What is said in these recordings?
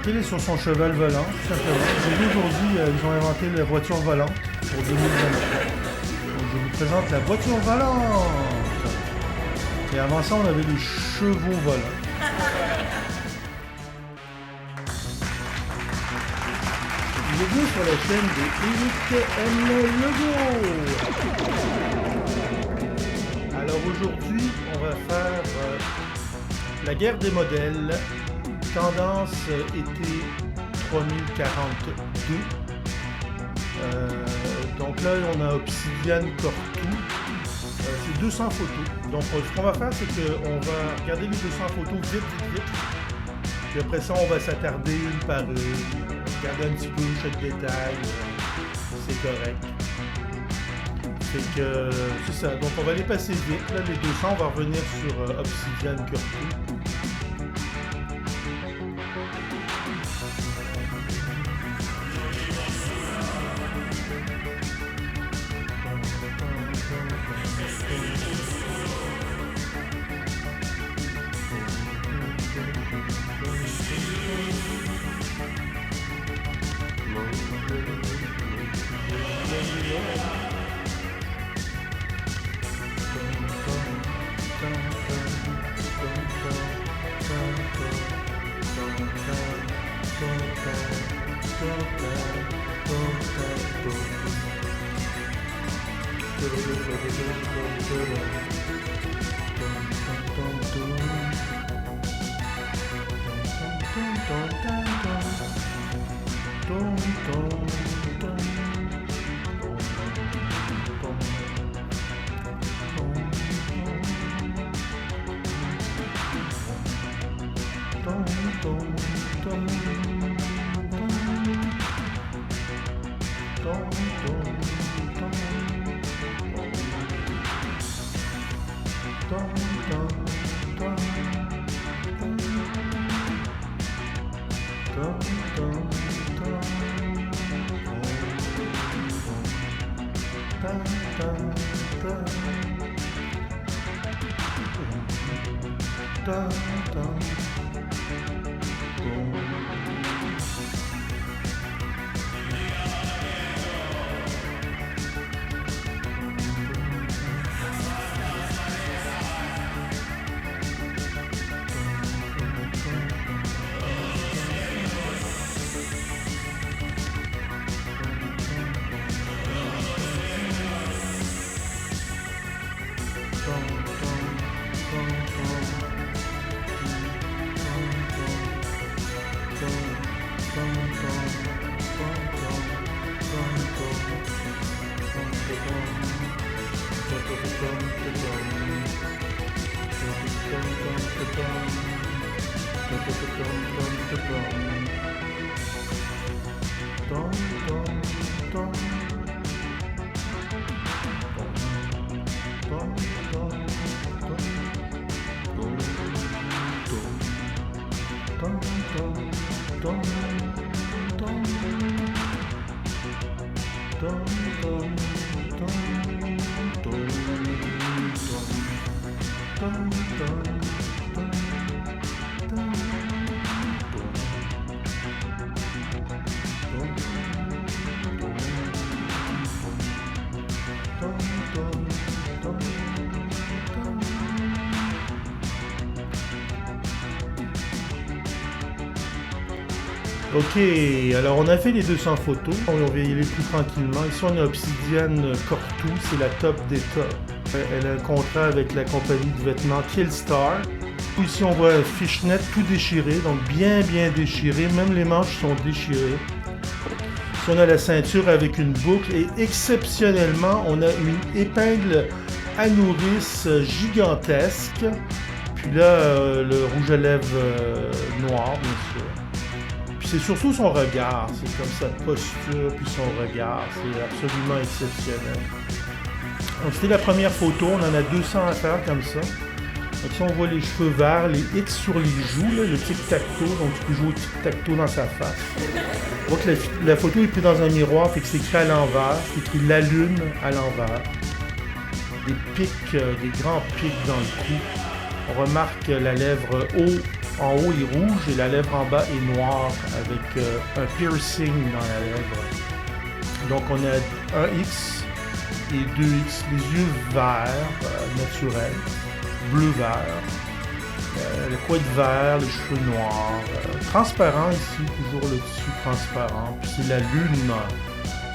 Donc il est sur son cheval volant, tout simplement. J'ai vu aujourd'hui, ils ont inventé la voiture volante pour 2023. Donc je vous présente la voiture volante. Et avant ça, on avait les chevaux volants. Bienvenue sur la chaîne de Eric M. Legault. Alors aujourd'hui, on va faire la guerre des modèles, tendance été 3042. Donc là, on a Obsidian Cortou. C'est 200 photos. Donc ce qu'on va faire, c'est qu'on va regarder les 200 photos vite. Puis après ça, on va s'attarder une par une, regarder un petit peu chaque détail. C'est correct. Fait que c'est ça. Donc on va les passer vite. Là, les 200, on va revenir sur Obsidian Cortou. Ok, alors on a fait les 200 photos, on va y aller plus tranquillement. Ici on a Obsidian Cortou, c'est la top des tops. Elle a un contrat avec la compagnie de vêtements Killstar. Ici on voit un fishnet tout déchiré, donc bien déchiré, même les manches sont déchirées. Ici on a la ceinture avec une boucle et exceptionnellement on a une épingle à nourrice gigantesque. Puis là le rouge à lèvres noir bien sûr. C'est surtout son regard, c'est comme sa posture, puis son regard, c'est absolument exceptionnel. Donc c'était la première photo, on en a 200 à faire comme ça. Donc ici on voit les cheveux verts, les X sur les joues, là, le tic-tac-toe, donc tu peux jouer au tic-tac-toe dans sa face. On voit que la photo est prise dans un miroir, fait que c'est écrit à l'envers, c'est écrit la lune à l'envers. Des pics, des grands pics dans le cou. On remarque la lèvre haut en haut est rouge et la lèvre en bas est noire avec un piercing dans la lèvre. Donc on a un X et deux X, les yeux verts naturels, bleu-vert, le couette vert, les cheveux noirs, transparent ici, toujours le tissu transparent, puis c'est la lune.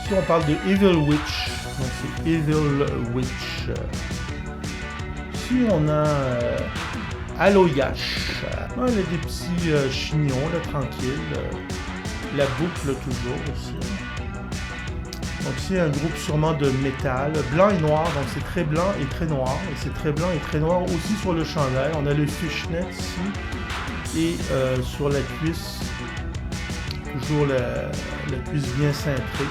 Ici on parle de Evil Witch, donc c'est Evil Witch. Ici on a Aloyash, elle a des petits chignons là, tranquilles, la boucle toujours aussi. Donc ici un groupe sûrement de métal, blanc et noir, donc c'est très blanc et très noir, et c'est très blanc et très noir aussi sur le chandail. On a le fishnet ici, et sur la cuisse, toujours la cuisse bien cintrée.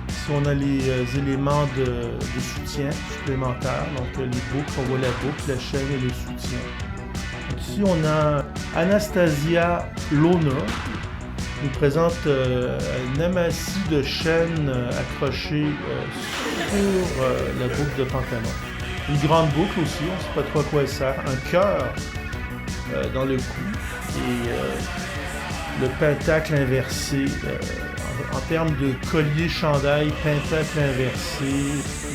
Ici on a les éléments de soutien supplémentaires, donc les boucles, on voit la boucle, la chaîne et le soutien. Donc ici on a Anastasia Lona, qui nous présente un amassis de chaînes accrochées sur la boucle de pantalon. Une grande boucle aussi, on ne sait pas trop à quoi elle sert. Un cœur dans le cou et le pentacle inversé. En termes de collier, chandail, pentacle inversé,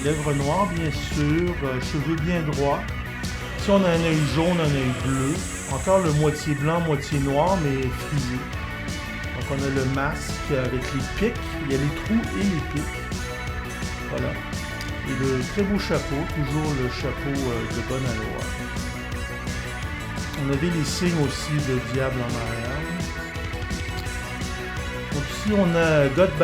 lèvres noires bien sûr, cheveux bien droits. Ici on a un œil jaune, un œil bleu. Encore le moitié blanc, moitié noir, mais frisé. Donc on a le masque avec les pics, il y a les trous et les pics. Voilà. Et le très beau chapeau, toujours le chapeau de bonne allure. On avait les signes aussi de diable en arrière. Donc ici on a Goth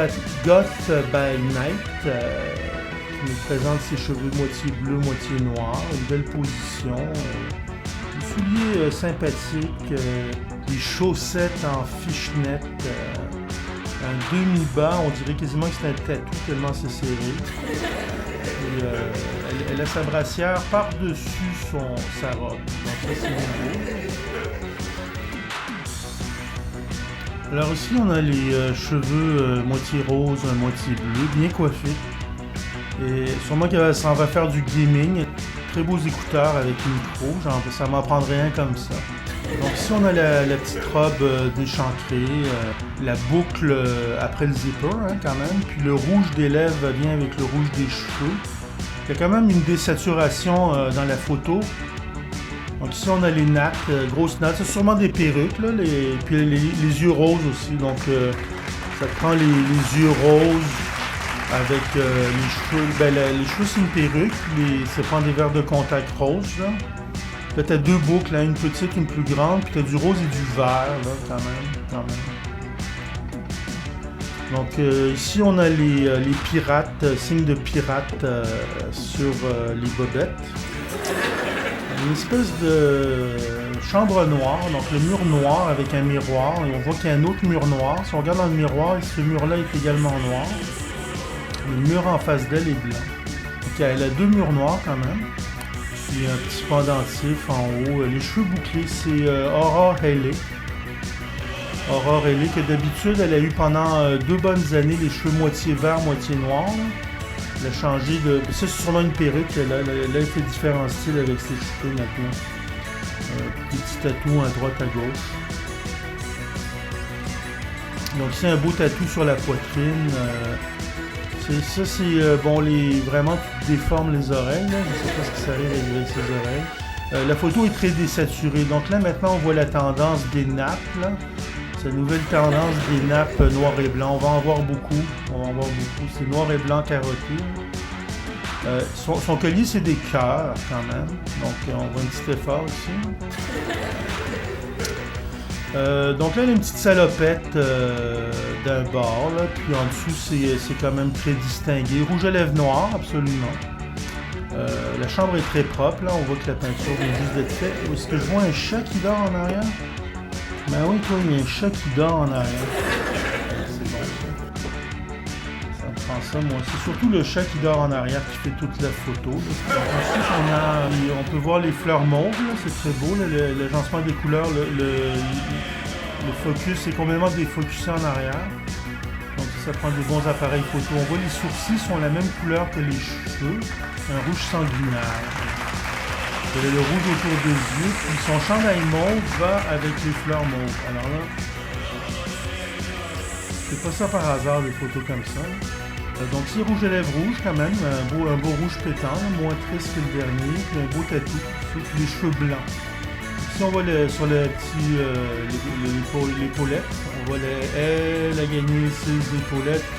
by Night qui nous présente ses cheveux moitié bleu, moitié noir. Une belle position. Des souliers sympathiques. Des chaussettes en fishnet, un demi-bas, on dirait quasiment que c'est un tatou tellement c'est serré. Et, elle a sa brassière par-dessus sa robe, donc ça c'est nouveau. Alors ici on a les cheveux moitié rose, moitié bleu, bien coiffés. Et sûrement qu'elle s'en va faire du gaming. Très beaux écouteurs avec micro, genre ça m'en prendrait un comme ça. Donc ici on a la petite robe déchancrée, la boucle après le zipper quand même, puis le rouge des lèvres vient avec le rouge des cheveux. Il y a quand même une désaturation dans la photo. Donc ici on a les nattes, grosses nattes, c'est sûrement des perruques, là, puis les yeux roses aussi, donc ça prend les yeux roses avec les cheveux, les cheveux c'est une perruque, ça prend des verres de contact roses là. Là, t'as deux boucles, là, une petite, une plus grande, puis t'as du rose et du vert, là, quand même. Donc, ici, on a les pirates, signes de pirates sur les bobettes. Une espèce de chambre noire, donc le mur noir avec un miroir, et on voit qu'il y a un autre mur noir. Si on regarde dans le miroir, ce mur-là est également noir. Le mur en face d'elle est blanc. Donc, elle a deux murs noirs, quand même. Puis un petit pendentif en haut. Les cheveux bouclés, c'est Aurora Haley. Aurora Haley, que d'habitude, elle a eu pendant 2 bonnes années les cheveux moitié vert, moitié noir. Elle a changé de... Ça, c'est sûrement une perruque. Elle fait différents styles avec ses cheveux maintenant. Des petits tatous à droite, à gauche. Donc, c'est un beau tatou sur la poitrine. Ça, c'est bon, vraiment, tu déformes les oreilles. Là. Je ne sais pas ce qui s'arrive avec ses oreilles. La photo est très désaturée. Donc là, maintenant, on voit la tendance des nappes. Là. C'est la nouvelle tendance des nappes noir et blanc. On va en voir beaucoup. C'est noir et blanc carotté. Son collier, c'est des cœurs, quand même. Donc, on voit un petit effort ici. Donc là, elle a une petite salopette d'un bord, là, puis en dessous, c'est quand même très distingué. Rouge à lèvres noires, absolument. La chambre est très propre, là, on voit que la peinture vient juste d'être faite. Est-ce que je vois un chat qui dort en arrière? Ben oui, toi, il y a un chat qui dort en arrière. C'est bon, ça me prend ça, moi. C'est surtout le chat qui dort en arrière qui fait toute la photo. Là. Ensuite, on peut voir les fleurs mauves, là, c'est très beau, là, l'agencement des couleurs, le focus, c'est complètement défocusé en arrière. Donc ça prend des bons appareils photo. On voit les sourcils sont la même couleur que les cheveux, un rouge sanguinaire. Elle a le rouge autour des yeux, puis son chandail mauve va avec les fleurs mauves. Alors là, c'est pas ça par hasard, des photos comme ça. Donc c'est rouge à lèvres rouge quand même, un beau rouge pétant, moins triste que le dernier, puis un beau tatou, puis les cheveux blancs. Ici on voit sur le petit l'épaulette, on voit elle a gagné ses épaulettes,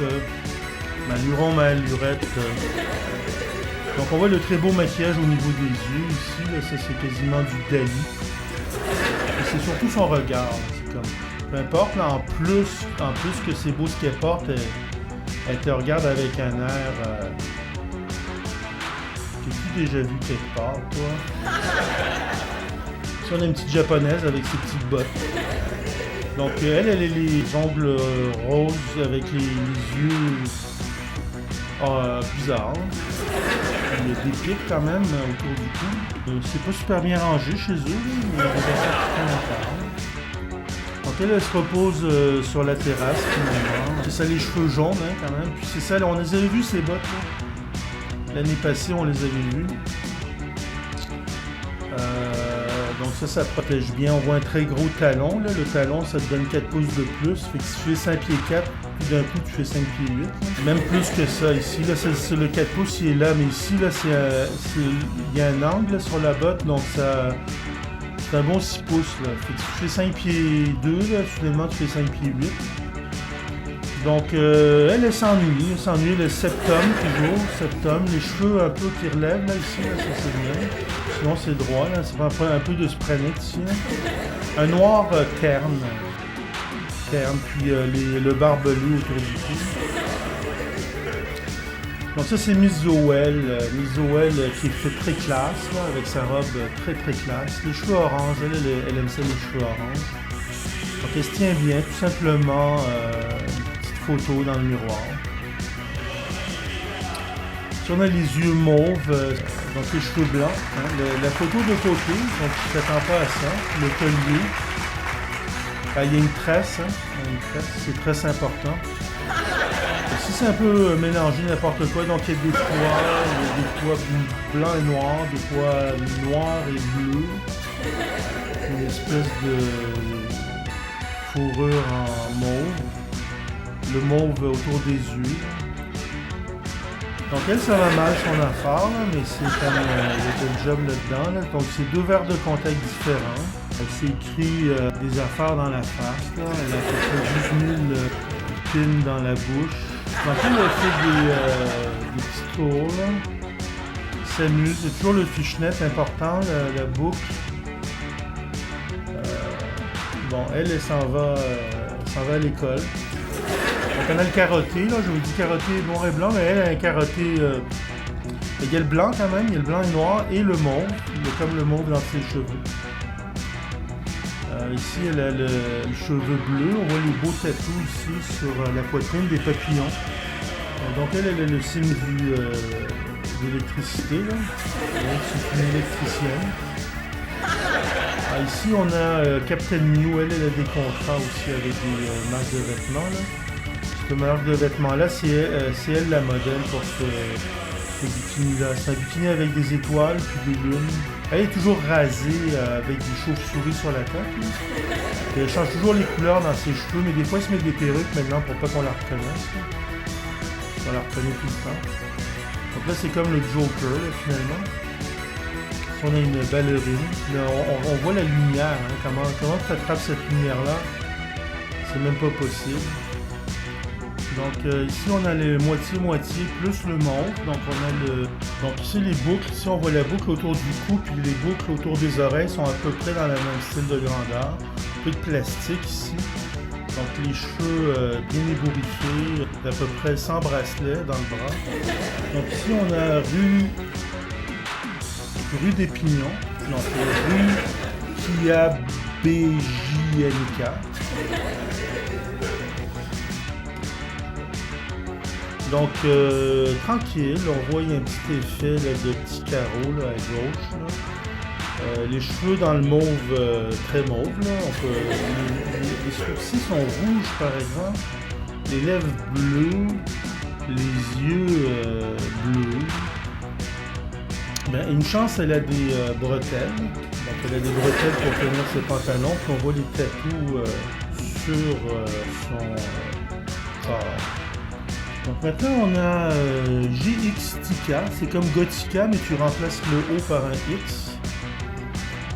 Maluron, Malurette. Donc on voit le très beau maquillage au niveau des yeux ici, là, ça c'est quasiment du Dali. Et c'est surtout son regard, c'est comme, peu importe, là, en plus que c'est beau ce qu'elle porte, elle te regarde avec un air... T'as-tu déjà vu quelque part, toi? Ici, on a une petite japonaise avec ses petites bottes. Donc, elle a les ongles roses avec les yeux bizarres. Il y a des pics quand même autour du cou. C'est pas super bien rangé chez eux, mais il y a des affaires. Donc elle se repose sur la terrasse finalement. C'est ça, les cheveux jaunes hein, quand même. Puis c'est ça, là, on les avait vus ces bottes là. L'année passée on les avait vus. Donc ça protège bien. On voit un très gros talon. Là. Le talon ça te donne 4 pouces de plus. Fait que si tu fais 5 pieds 4, puis d'un coup tu fais 5 pieds 8. Là. Même plus que ça ici. Là, c'est le 4 pouces il est là, mais ici là il y a un angle là, sur la botte. Donc ça. C'est un bon 6 pouces là. Fait que si tu fais 5 pieds 2, là, finalement tu fais 5 pieds 8. Donc elle s'ennuie, le septum toujours, septum, les cheveux un peu qui relèvent là ici, là, ça c'est bien. Sinon c'est droit, là, c'est un peu de spranite ici. Là. Un noir terne, puis le barbelé autour du cou. Donc ça c'est Miss Zoël qui est fait très classe, là, avec sa robe très classe. Les cheveux orange, elle aime ça les cheveux orange. Donc elle se tient bien, tout simplement une petite photo dans le miroir. Si on a les yeux mauves, donc les cheveux blancs, hein, la photo de côté, donc tu t'attends pas à ça, le collier. Il y a une tresse, hein, c'est très important. Ici, c'est un peu mélangé n'importe quoi, donc il y a des pois blancs et noirs, des pois noirs et bleus, une espèce de fourrure en mauve, le mauve autour des yeux. Donc elle, ça va mal son affaire, là, mais c'est comme il y a le job là-dedans. Là. Donc c'est 2 verres de contact différents. Elle s'est écrit des affaires dans la face, là. Elle a fait 12 000 pins dans la bouche. Donc elle a fait des petits tours, là. Elle s'amuse. C'est toujours le fishnet important, la boucle. Bon, elle s'en va à l'école. Donc on a le carotté, là, je vous dis carotté noir et blanc, mais elle a un carotté... il y a le blanc quand même, il y a le blanc et noir et le mauve. Il y a comme le mauve dans ses cheveux. Ici, elle a le cheveu bleu. On voit les beaux tatous ici sur la poitrine, des papillons. Donc elle a le signe d'électricité. C'est une électricienne. Ici, on a Captain Mew. Elle a des contrats aussi avec des marques de vêtements. Là. Cette marque de vêtements-là, c'est elle la modèle pour ce bikini-là. C'est un bikini avec des étoiles puis des lunes. Elle est toujours rasée avec des chauves-souris sur la tête. Elle change toujours les couleurs dans ses cheveux, mais des fois elle se met des perruques maintenant pour pas qu'on la reconnaisse. On la reconnaît tout le temps. Donc là c'est comme le Joker là, finalement. Si on a une ballerine, là, on voit la lumière. Hein, comment tu attrapes cette lumière-là? C'est même pas possible. Donc ici on a le moitié-moitié plus le mauve. Donc on a donc ici les boucles, ici on voit la boucle autour du cou, puis les boucles autour des oreilles sont à peu près dans le même style de grandeur. Un peu de plastique ici. Donc les cheveux bien ébouriffés, d'à peu près 100 bracelets dans le bras. Donc ici on a rue des Pignons, donc rue Kiabejinka. Donc, tranquille, on voit il y a un petit effet là, de petits carreaux là, à gauche. Là. Les cheveux dans le mauve, très mauve. Là. Les sourcils sont rouges, par exemple. Les lèvres bleues. Les yeux bleus. Ben, une chance, elle a des bretelles. Donc, elle a des bretelles pour tenir ses pantalons. Puis on voit les tatous sur son corps. Donc maintenant, on a GXTK. C'est comme Gothica, mais tu remplaces le O par un X.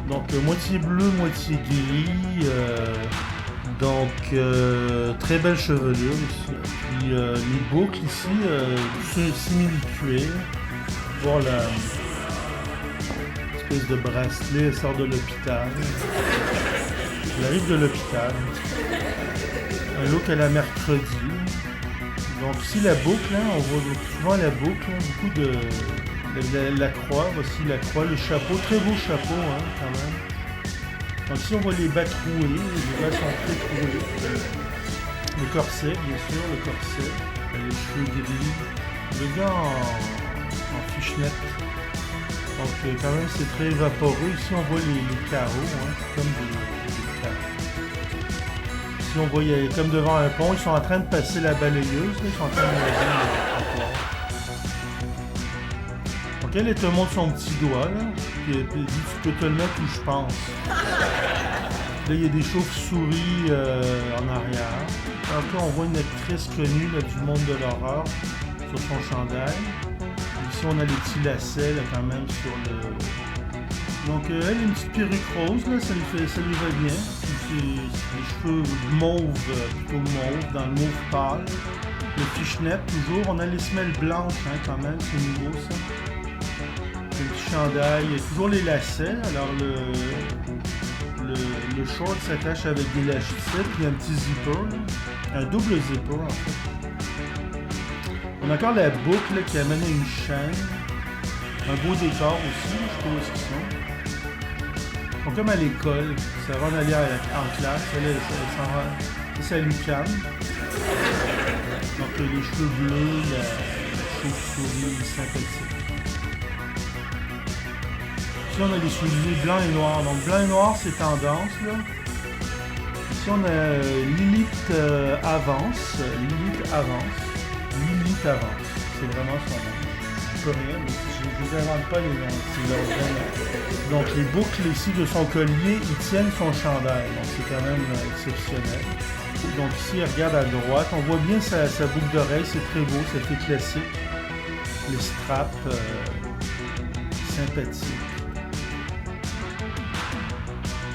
Donc, moitié bleu, moitié gris. Donc, très belle chevelure ici. Puis les boucles ici, simili-cuir. Voir la espèce de bracelet, elle sort de l'hôpital. Elle arrive de l'hôpital. Un look à la mercredi. Donc ici la boucle, hein, on voit souvent la boucle, hein, beaucoup de la croix, voici la croix, le chapeau, très beau chapeau hein, quand même. Donc ici on voit les bas troués, les bas sont très troués. Le corset, bien sûr, le corset, les cheveux gris, le gars en fishnet. Donc quand même c'est très vaporeux. Ici on voit les carreaux, hein, c'est comme des carreaux. Ici on voit comme devant un pont, ils sont en train de passer la balayeuse, là, ils sont en train de laver le trottoir. Donc elle te montre son petit doigt, là, puis elle dit tu peux te le mettre où je pense. Là il y a des chauves-souris en arrière. Donc là on voit une actrice connue là, du monde de l'horreur sur son chandail. Ici on a les petits lacets là, quand même sur le... Donc elle, une petite perruque rose, là, ça lui va bien. Les cheveux mauve, plutôt mauve, dans le mauve pâle. Le fishnet toujours, on a les semelles blanches hein, quand même, c'est nouveau ça. Le petit chandail, il y a toujours les lacets, alors le short s'attache avec des lacets, puis il y a un petit zipper, là. Un double zipper en fait. On a encore la boucle là, qui amène à une chaîne. Un beau décor aussi, je sais pas où ils sont. Donc, comme à l'école, ça va en aller en classe, elle s'en va, c'est à l'UQAM. Donc les cheveux bleus, la chauve-souris sympathique. Ici on a les souliers blancs et noirs. Donc blanc et noir c'est tendance là. Ici on a Lilith Avance. Lilith Avance. C'est vraiment son nom. Je peux rien, mais je ne vous invente pas les noms. C'est leur vrai nom. Donc les boucles ici de son collier, ils tiennent son chandail. Donc c'est quand même exceptionnel. Donc ici, elle regarde à droite. On voit bien sa boucle d'oreille. C'est très beau, ça fait classique. Les straps sympathiques.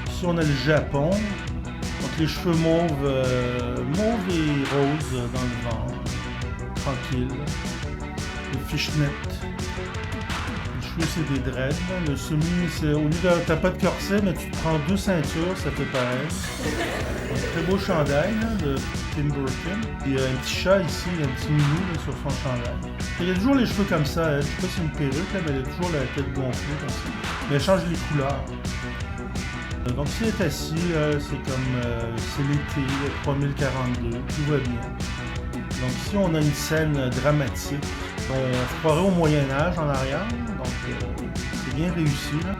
Ici, on a le Japon. Donc les cheveux mauve et rose dans le ventre. Tranquille. Le fishnet. Les cheveux, c'est des dreads. Le semi, c'est au lieu de t'as pas de corset, mais tu te prends 2 ceintures, ça fait pareil. Un très beau chandail là, de Tim Burton. Il y a un petit chat ici, un petit minou là, sur son chandail. Il y a toujours les cheveux comme ça. Elle. Je sais pas si c'est une perruque, là, mais elle a toujours la tête gonflée comme ça. Mais elle change les couleurs. Donc si elle est assise, c'est comme c'est l'été, 3042, tout va bien. Donc ici on a une scène dramatique. On se croirait au Moyen-Âge en arrière, donc c'est bien réussi là.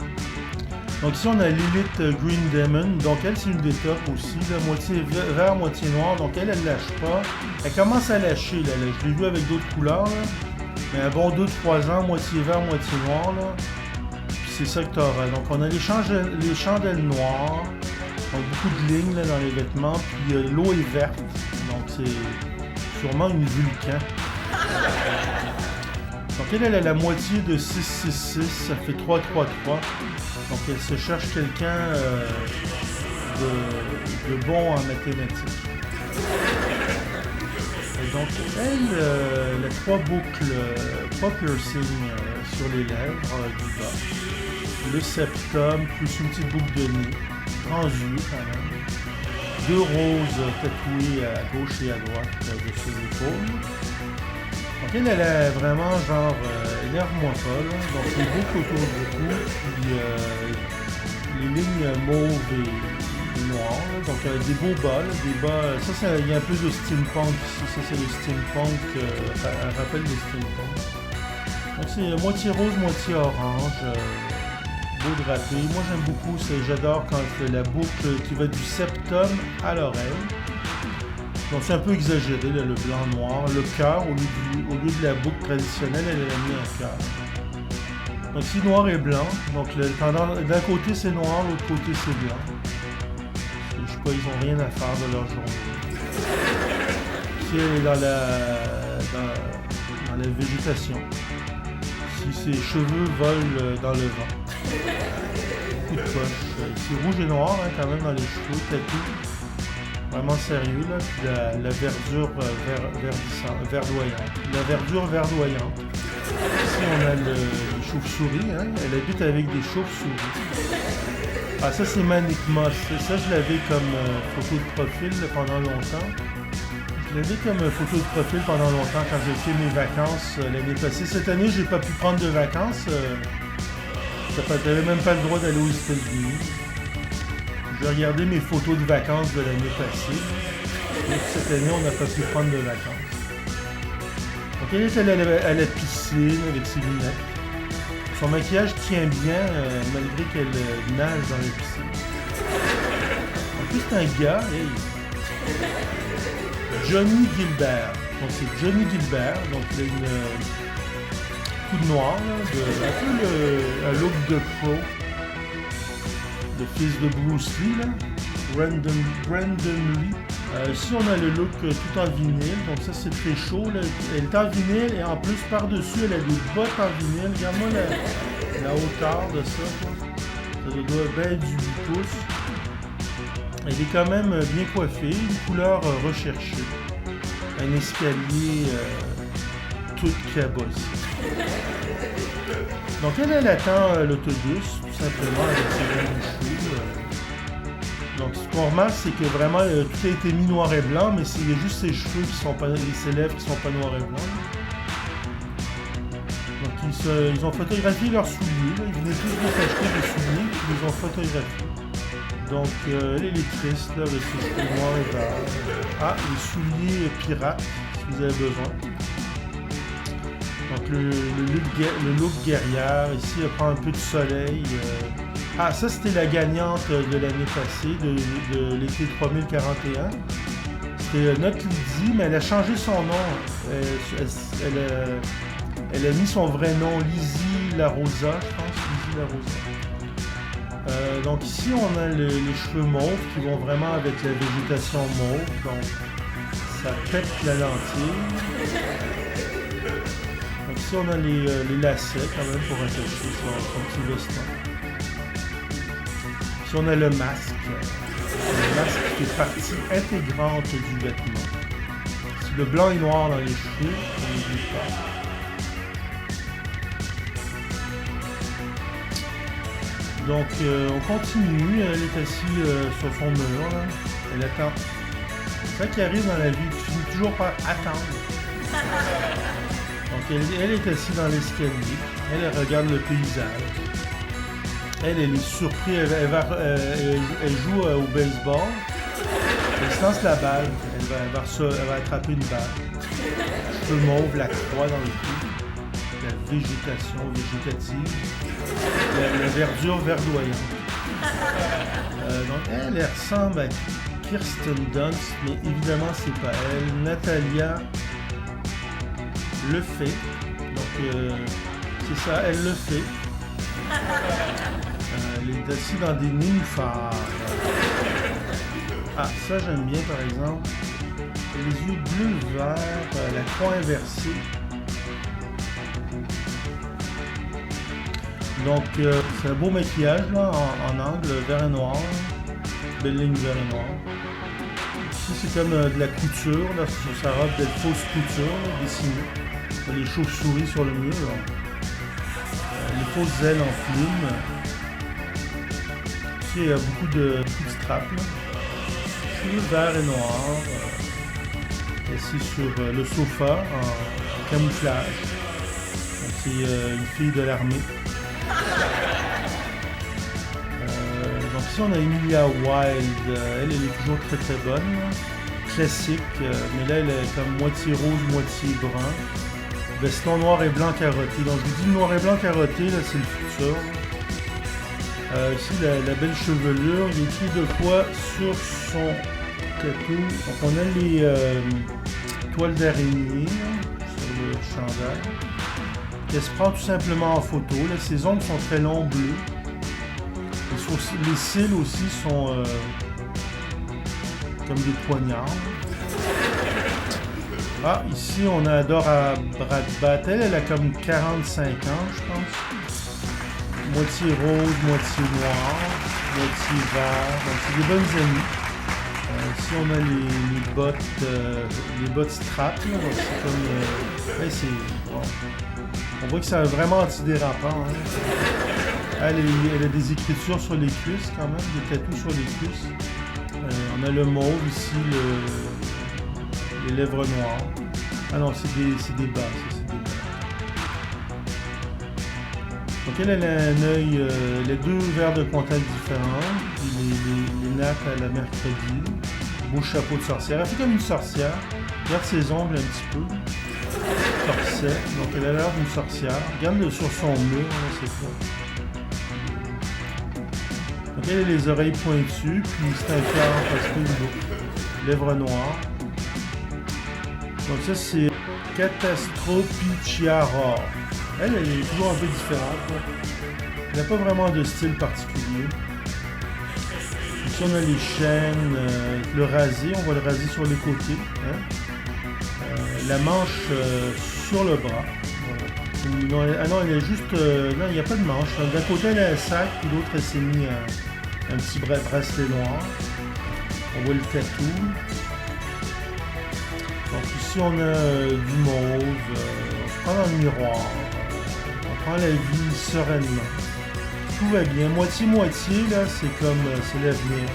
Donc ici on a Lilith Green Demon, donc elle c'est une des tops aussi, là, moitié vert, moitié noir, donc elle lâche pas. Elle commence à lâcher, là, je l'ai vu avec d'autres couleurs, là. Mais un bon 2-3 ans, moitié vert, moitié noir, là. C'est ça que tu auras. Donc on a les chandelles noires, donc beaucoup de lignes là, dans les vêtements, puis l'eau est verte, donc c'est sûrement une vulcan. Donc elle a la moitié de 6-6-6, ça fait 3-3-3. Donc elle se cherche quelqu'un de bon en mathématiques. Et donc elle a 3 boucles, 3 piercings sur les lèvres du bas. Le septum, plus une petite boucle de nez, transu quand même. 2 roses tatouées à gauche et à droite de ses épaules. Donc elle a vraiment genre, énerve-moi pas là. Donc les boucles autour du cou, puis les lignes mauves et noires. Là. Donc des beaux bas, là, des bas. Ça, il y a un peu de steampunk ici. Ça c'est le steampunk, un rappel de steampunk. Donc c'est moitié rose, moitié orange. Beau drapé. Moi j'aime beaucoup, j'adore quand la boucle qui va du septum à l'oreille. Donc c'est un peu exagéré là, le blanc noir. Le cœur, au lieu de la boucle traditionnelle, elle a mis un cœur. Donc ici noir et blanc. Donc d'un côté c'est noir, l'autre côté c'est blanc. Je sais pas, ils ont rien à faire de leur journée. Ici elle est dans la végétation. Ici ses cheveux volent dans le vent. Beaucoup de poches. Ici rouge et noir hein, quand même dans les cheveux, tatou. Vraiment sérieux là. Puis la verdure verdoyante. La verdure verdoyante. Ici on a les chauves-souris, hein. Elle habite avec des chauves-souris. Ah ça c'est Manic Moss, ça je l'avais comme photo de profil pendant longtemps. Je l'avais comme photo de profil pendant longtemps quand j'ai fait mes vacances l'année passée. Cette année j'ai pas pu prendre de vacances, j'avais même pas le droit d'aller aux États-Unis. J'ai regardé mes photos de vacances de l'année passée. Et cette année on n'a pas pu prendre de vacances. Donc elle est à la piscine avec ses lunettes. Son maquillage tient bien malgré qu'elle nage dans la piscine. En plus c'est un gars, hey. Johnny Gilbert. Donc c'est Johnny Gilbert, donc il a une coup de noir, là, un peu un look de pro, de fils de Bruce Lee, là. Brandon Lee. Ici on a le look tout en vinyle, donc ça c'est très chaud. Là. Elle est en vinyle et en plus par-dessus elle a des bottes en vinyle. Regarde-moi la hauteur de ça. Quoi. Ça doit bien du 8 pouces. Elle est quand même bien coiffée, une couleur recherchée. Un escalier tout cabossé. Donc elle attend l'autobus, tout simplement avec ses cheveux. Donc ce qu'on remarque, c'est que vraiment tout a été mis noir et blanc, mais il y a juste ses cheveux qui sont pas, ses lèvres qui sont pas noirs et blancs. Donc ils ont photographié leurs souliers, là. Ils venaient tous de s'acheter des souliers, puis ils les ont photographiés. Donc elle est triste là, avec ses cheveux noirs et verts. Ah, les souliers pirates, si vous avez besoin. Donc le look guerrière, ici elle prend un peu de soleil. Ah, ça c'était la gagnante de l'année passée, de l'été 3041. C'était notre Lydie, mais elle a changé son nom. Elle a mis son vrai nom, Lizzie Larosa, je pense, Lizzie Larosa. Donc ici on a les cheveux mauves qui vont vraiment avec la végétation mauve, donc ça pète la lentille. Donc ici on a les lacets quand même pour attacher son petit veston. Ici on a le masque qui est partie intégrante du vêtement. Ici, le blanc et noir dans les cheveux, on n'oublie pas. Donc on continue, elle est assise sur son mur, là. Elle attend. C'est ça qui arrive dans la vie, tu finis toujours par attendre. Donc elle est assise dans l'escalier, elle regarde le paysage. Elle est surprise, elle joue au baseball, elle se lance la balle, elle va attraper une balle. Cheveux mauve, la croix dans le cou, la végétation végétative. La verdure verdoyante. Donc elle ressemble à Kirsten Dunst, mais évidemment c'est pas elle. Natalia le fait. Donc c'est ça, elle le fait. Elle est assise dans des nénuphars. Ah, ça j'aime bien par exemple. Les yeux bleu-vert, la croix inversée. Donc c'est un beau maquillage là, en angle vert et noir, belle ligne vert et noir. Ici c'est comme de la couture là, sur sa robe, de fausse couture là, dessinée. Les chauves-souris sur le mur. Les fausses ailes en plumes. Ici il y a beaucoup de straps. Cheveux vert et noir. Assis sur le sofa en camouflage. C'est une fille de l'armée. Donc ici on a Emilia Wilde, elle est toujours très très bonne, classique, mais là elle est comme moitié rose, moitié brun, veston noir et blanc carotté. Donc je vous dis noir et blanc carotté, là c'est le futur. Ici la belle chevelure, il y a écrit de quoi sur son tatou. Donc on a les toiles d'araignée sur le chandail. Elle se prend tout simplement en photo. Là, ses ongles sont très longs, bleus. Les cils aussi sont comme des poignards. Ah, ici on a Adora Bratbat. Elle a comme 45 ans, je pense. Moitié rose, moitié noir, moitié vert. Donc c'est des bonnes amies. Ici on a les bottes strap. Là, donc c'est comme... bon. On voit que c'est vraiment antidérapant. Hein. Elle a des écritures sur les cuisses quand même, des tatous sur les cuisses. On a le mauve ici, les lèvres noires. Ah non, c'est des bas, ça, c'est des bas. Donc elle a un œil, les deux verres de contact différents, puis les nattes à la mercredi, beau chapeau de sorcière. Elle fait comme une sorcière. Regarde ses ongles un petit peu. Corset, donc elle a l'air d'une sorcière. Regarde sur son mur, c'est ça. Donc elle a les oreilles pointues, puis c'est un cœur parce que lèvres noires. Donc ça c'est Catastropichiara. Elle est toujours un peu différente. Elle n'a pas vraiment de style particulier. Ici on a les chaînes, le rasé, on va le raser sur les côtés. Hein? La manche sur le bras. Voilà. Non, elle est juste... non, il n'y a pas de manche. D'un côté elle a un sac, puis l'autre elle s'est mis un petit bracelet noir. On voit le tatou. Donc ici on a du mauve. On se prend dans le miroir. On prend la vie sereinement. Tout va bien. Moitié-moitié, là, c'est l'avenir.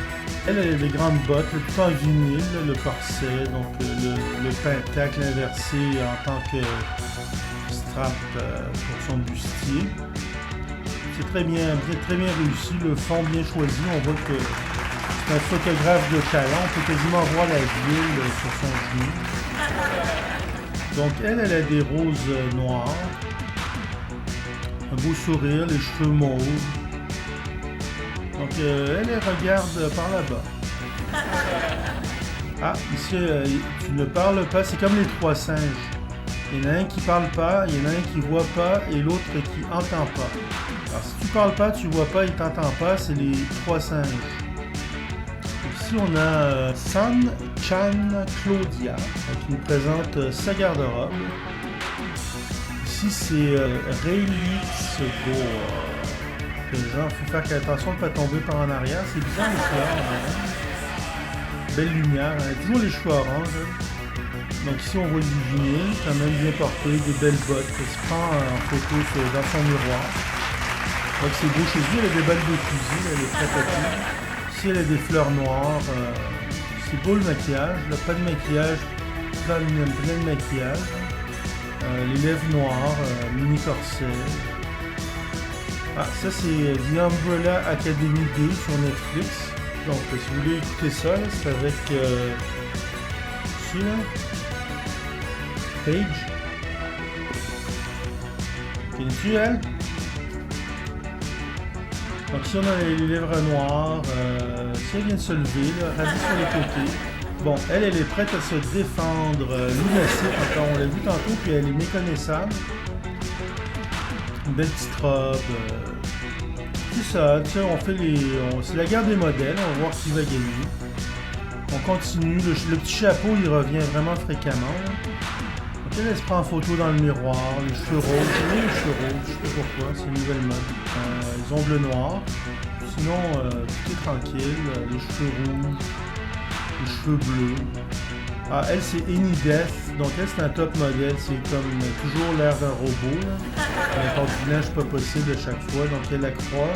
Elle a des grandes bottes, tout en vinyle, là, le corset, donc le pentacle inversé en tant que strap pour son bustier. C'est très bien réussi, le fond bien choisi. On voit que c'est un photographe de talent. On peut quasiment voir la ville sur son genou. Donc elle a des roses noires. Un beau sourire, les cheveux mauves. Donc elle regarde par là-bas. Ah, ici, tu ne parles pas, c'est comme les trois singes. Il y en a un qui parle pas, il y en a un qui voit pas et l'autre qui entend pas. Alors si tu parles pas, tu vois pas et t'entends pas, c'est les trois singes. Ici on a San Chan Claudia qui nous présente sa garde-robe. Ici c'est Relix Gore. Les gens, il faut faire attention de ne pas tomber par en arrière. C'est bizarre les fleurs. Belle lumière. Elle a toujours les cheveux orange. Donc ici on voit du vinyle, quand même bien porté, des belles bottes. Elle se prend en photo dans son miroir. Donc c'est beau chez lui. Elle a des balles de fusil. Elle est très petite. Ici elle a des fleurs noires. C'est beau le maquillage. Là, pas de maquillage. Plein de maquillage. Les lèvres noires. Mini corset. Ah, ça c'est The Umbrella Academy 2 sur Netflix. Donc si vous voulez écouter ça, c'est avec ici là, Paige. Connais-tu elle? Donc ici on a les lèvres noires. Si elle vient de se lever, rasée sur les côtés. Bon, elle est prête à se défendre. Lunacite, on l'a vu tantôt, puis elle est méconnaissable. Une belle petite robe. C'est ça, tu sais, c'est la guerre des modèles, on va voir qui va gagner. On continue, le petit chapeau il revient vraiment fréquemment. Donc elle se prend en photo dans le miroir, les cheveux roses, les cheveux roses, je sais pas pourquoi, c'est une nouvelle mode. Les ongles noirs, sinon tout est tranquille, les cheveux rouges, les cheveux bleus. Ah, elle c'est Any Death, donc elle c'est un top modèle, c'est comme toujours l'air d'un robot. Un cordillage pas possible à chaque fois, donc elle la croix,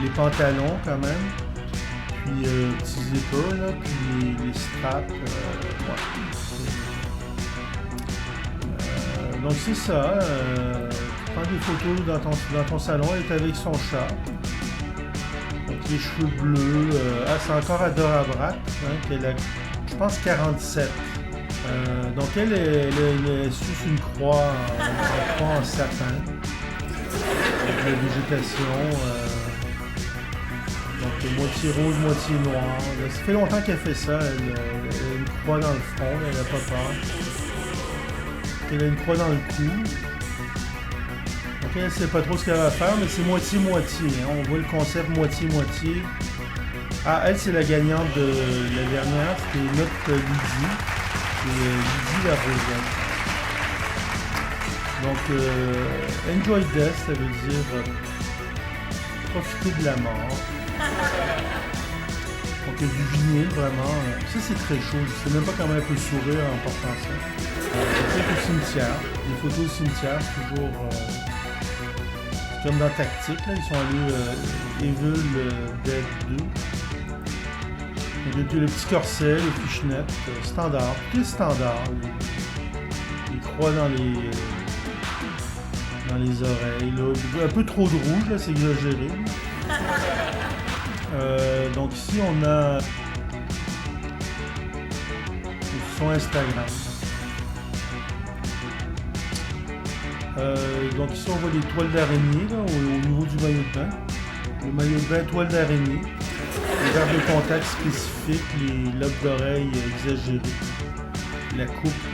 les pantalons quand même, puis petits zippers, là, puis les straps, ouais. Donc c'est ça, tu prends des photos dans ton salon, elle est avec son chat. Donc les cheveux bleus, c'est encore Adora Brat, hein, qu'elle a, je pense 47. Donc elle suce une croix en sapin, avec la végétation, donc moitié rose, moitié noire. Ça fait longtemps qu'elle fait ça, elle a une croix dans le front, elle n'a pas peur. Elle a une croix dans le cou. Donc elle ne sait pas trop ce qu'elle va faire, mais c'est moitié-moitié. Hein. On voit le concept moitié-moitié. Ah, elle, c'est la gagnante de la dernière. C'était notre Lydie. C'est Lydie la Rosette. Donc, enjoy death, ça veut dire profiter de la mort. Donc, il y a du vinyle, vraiment. Ça, c'est très chaud. Je sais même pas comment elle peut sourire en portant ça. Peut-être au cimetière. Les photos au cimetière, c'est toujours... comme dans Tactique, là. Ils sont allés Evil Dead 2. Donc, le petit corset, les fichenettes, standard. Tout est standard. Les croix dans les oreilles. Là. Un peu trop de rouge, là, c'est exagéré. Donc ici on a son Instagram. Donc ici on voit les toiles d'araignée là, au niveau du maillot de bain. Le maillot de bain, toile d'araignée. Les verres de contact spécifiques, les lobes d'oreilles exagérés. La coupe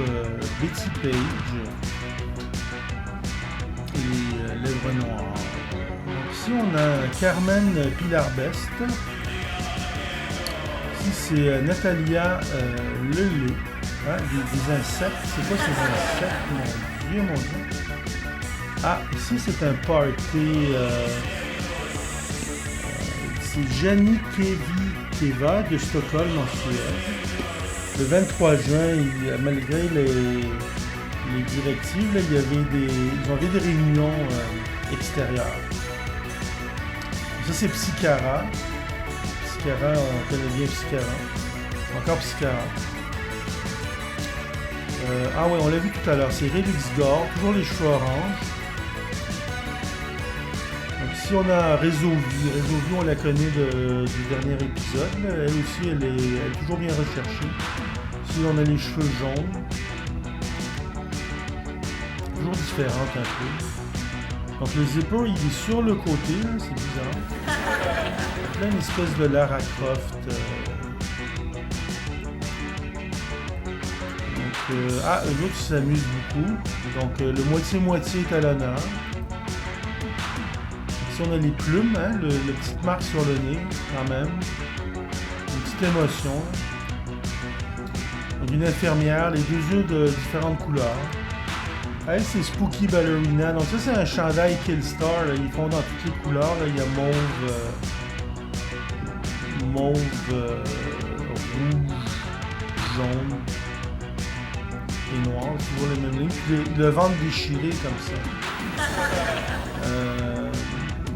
Betty Page. Et les lèvres noires. Ici, on a Carmen Pilarbest. Ici, c'est Natalia Lelé. Hein, des insectes. C'est quoi ces insectes? Mon Dieu. Ah, ici, c'est un party. C'est Jani Keva de Stockholm, en Suède. Le 23 juin, malgré les directives, là, ils avaient des réunions extérieures. Ça, c'est Psycara. Psycara, on connaît bien Psycara. Encore Psycara. Ah ouais, on l'a vu tout à l'heure. C'est Relix Gore, toujours les cheveux orange. Donc ici, on a Résolvie. Résolvie, on la connaît du dernier épisode. Là. Elle aussi, elle est toujours bien recherchée. Ici, on a les cheveux jaunes. Toujours différente un peu. Donc le zipper il est sur le côté, là, c'est bizarre. Là une espèce de Lara Croft. Donc, eux autres ils s'amusent beaucoup. Donc le moitié-moitié est à l'honneur. Ici on a les plumes, hein, le petite marque sur le nez quand même. Une petite émotion. Donc une infirmière, les deux yeux de différentes couleurs. Elle, c'est Spooky Ballerina. Donc ça, c'est un chandail Killstar. Là. Ils font dans toutes les couleurs. Là. Il y a mauve, rouge, jaune et noir. C'est toujours les mêmes lignes. Le ventre déchiré comme ça.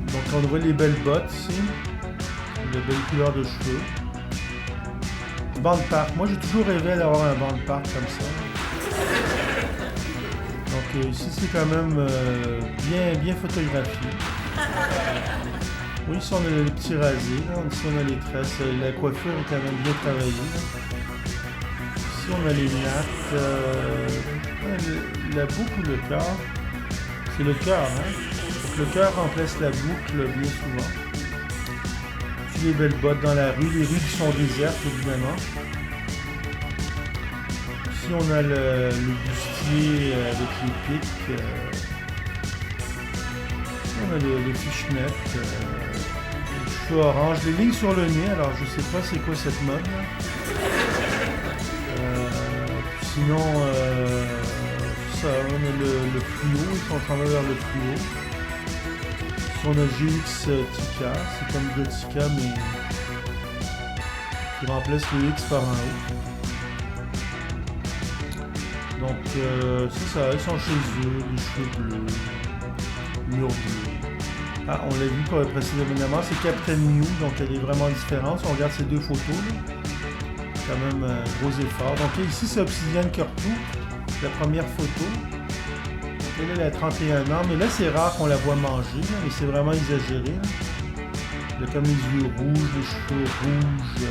Donc on voit les belles bottes ici. Les belles couleurs de cheveux. Banc de parc. Moi, j'ai toujours rêvé d'avoir un banc de parc comme ça. Donc ici c'est quand même bien photographié. Oui, ici on a le petit rasé, là. Ici on a les tresses, la coiffure est quand même bien travaillée. Là. Ici on a les nattes, la boucle ou le cœur. C'est le cœur, hein. Donc le cœur remplace la boucle bien souvent. Ici les belles bottes dans la rue, les rues qui sont désertes évidemment. Ici on a le bustier avec les pics. Ici on a le fishnet, les cheveux orange, les lignes sur le nez. Alors je sais pas c'est quoi cette mode là. Sinon ça, on a le fluo, ils sont en train de vers le fluo. Ici on a GX Tika, c'est comme Gothica mais qui remplace le X par un O. Donc, c'est ça, ils sont chez eux, les cheveux bleus, mur bleu. Ah, on l'a vu précédemment, c'est Captain Mew, donc elle est vraiment différente. Si on regarde ces deux photos, là, quand même un gros effort. Donc là, ici, c'est Obsidian Cortou, la première photo. Elle a 31 ans, mais là, c'est rare qu'on la voit manger, là, mais c'est vraiment exagéré. Là. Elle a comme les yeux rouges, les cheveux rouges.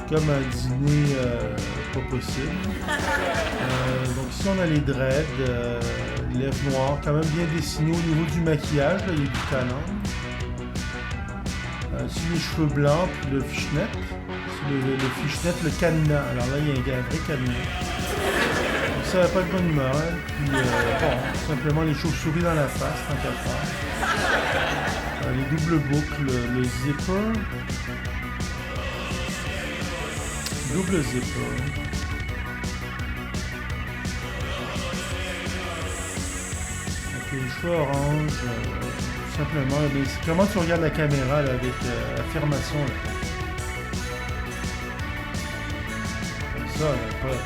Comme un dîner pas possible. Donc ici on a les dreads, les lèvres noires, quand même bien dessinées au niveau du maquillage, là, il y a du talent. Ici les cheveux blancs, puis le fishnet. Ici le fishnet, le cadenas. Alors là il y a un vrai cadenas. ça n'a pas de bonne humeur. Hein. Puis, bon, simplement les chauves-souris dans la face, tant qu'à faire. Les doubles boucles, le zipper. Double zipper. Ok, les cheveux orange. Simplement, c'est comment tu regardes la caméra là, avec affirmation. Là. Comme ça, là, pas.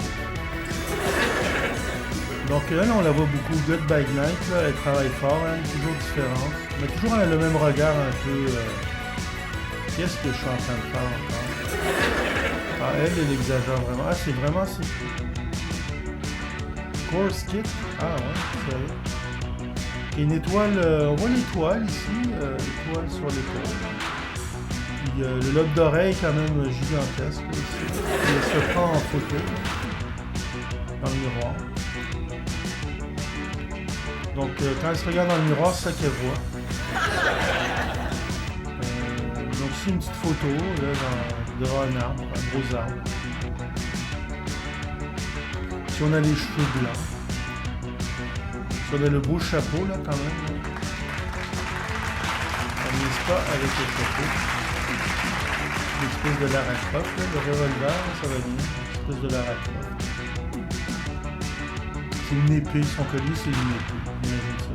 Donc là, on la voit beaucoup. Goodbye Night, là, elle travaille fort, hein, toujours différente. Mais toujours elle a le même regard un peu. Qu'est-ce que je suis en train de faire encore? Ah, elle exagère vraiment. Ah, c'est vraiment ça. Course Kit. Ah ouais, sérieux. Et une étoile, on voit l'étoile ici, l'étoile sur l'épaule. Puis le lobe d'oreille quand même gigantesque ici. Et elle se prend en photo dans le miroir. Donc quand elle se regarde dans le miroir, c'est ça qu'elle voit. Donc ici une petite photo là, devant un arbre, un gros arbre. Si on a les cheveux blancs. On a le beau chapeau là quand même. Là. On mise pas avec le chapeau. Une espèce de Lara Croft, le revolver, là, ça va bien. Une espèce de Lara Croft. C'est une épée, son collier c'est une épée. Imagine ça.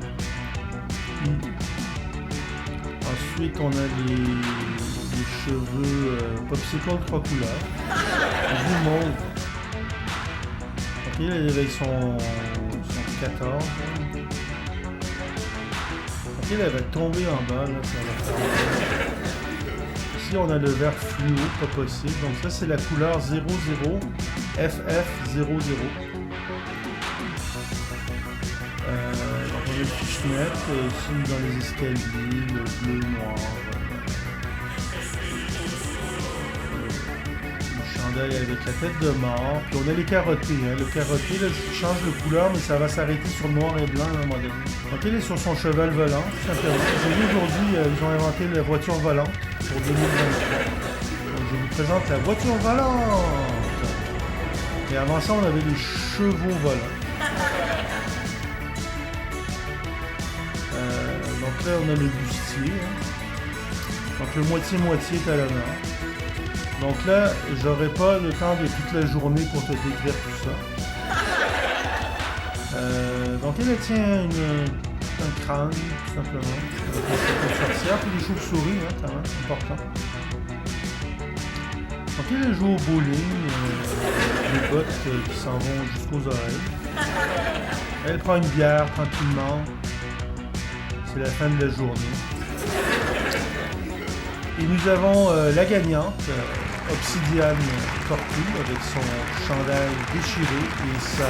Ensuite on a les cheveux popsicle 3 couleurs. Bleu mauve. Ok, là avec son 14. Ok, là, elle va tomber en bas. Là, ça va faire... Ici, on a le vert fluo, pas possible. Donc ça, c'est la couleur 00 FF00. Donc on a le fishnet, ici dans les escaliers, le bleu, noir. Avec la tête de mort, puis on a les carottés. Hein. Le carotté, là, il change de couleur, mais ça va s'arrêter sur noir et blanc à un moment donné. Donc il est sur son cheval volant, tout simplement. J'ai vu aujourd'hui, ils ont inventé la voiture volante pour 2023. Donc je vous présente la voiture volante. Et avant ça, on avait les chevaux volants. Donc là, on a le bustier. Hein. Donc le moitié-moitié est à l'honneur. Donc là, j'aurai pas le temps de toute la journée pour te décrire tout ça. Donc elle tient un crâne, tout simplement. Une sorcière, puis des chauves-souris, hein, quand même, important. Donc elle joue au bowling, des bottes qui s'en vont jusqu'aux oreilles. Elle prend une bière tranquillement. C'est la fin de la journée. Et nous avons la gagnante, Obsidiane Tortue, avec son chandail déchiré et sa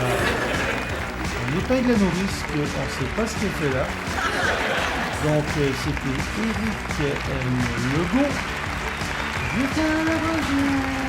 épingle à nourrice, qu'on ne sait pas ce qu'elle fait là. Donc c'était Eric Legault. Je t'aime, bonjour.